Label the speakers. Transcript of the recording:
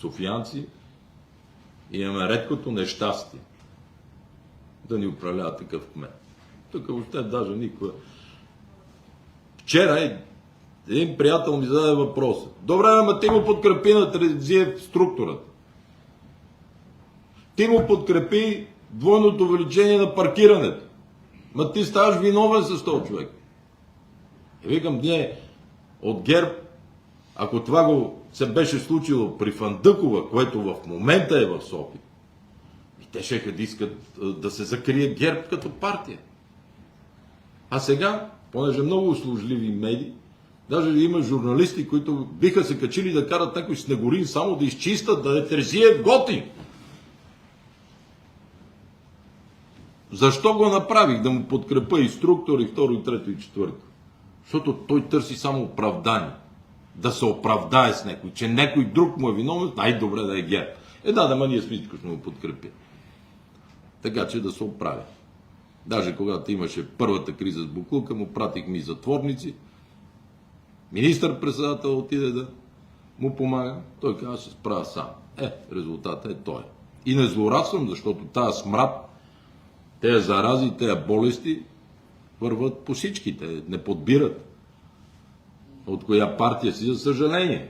Speaker 1: софиянци и имаме редкото нещастие да ни управлява такъв кмет. Тук въобще даже никога. Вчера един приятел ми зададе въпроса. Добре, ама ти го подкрепи на Терезиев в структурата. Ти му подкрепи двойното увеличение на паркирането. Ма ти ставаш виновен с този човек. И викам, ние от ГЕРБ, ако това го се беше случило при Фандъкова, което в момента е в София, и те ще да искат да се закрие ГЕРБ като партия. А сега, понеже много услужливи медии, даже има журналисти, които биха се качили да карат някой снегорин, само да изчистят, да е Терзиев готин. Защо го направих? Да му подкрепа и структура, и второ, и трето, и четвърто. Защото той търси само оправдание. Да се оправдае с някой, че някой друг му е виновен, най-добре да е ГЕРБ. Да, ние всичко ще му подкрепи. Така че да се оправя. Даже когато имаше първата криза с буклука, му пратихме и затворници. Министър-председател отиде да му помага. Той каза, ще се справя сам. Резултатът е той. И не злорадствам, защото тази смрад, тези зарази, тези болести върват по всички. Те не подбират от коя партия си, за съжаление.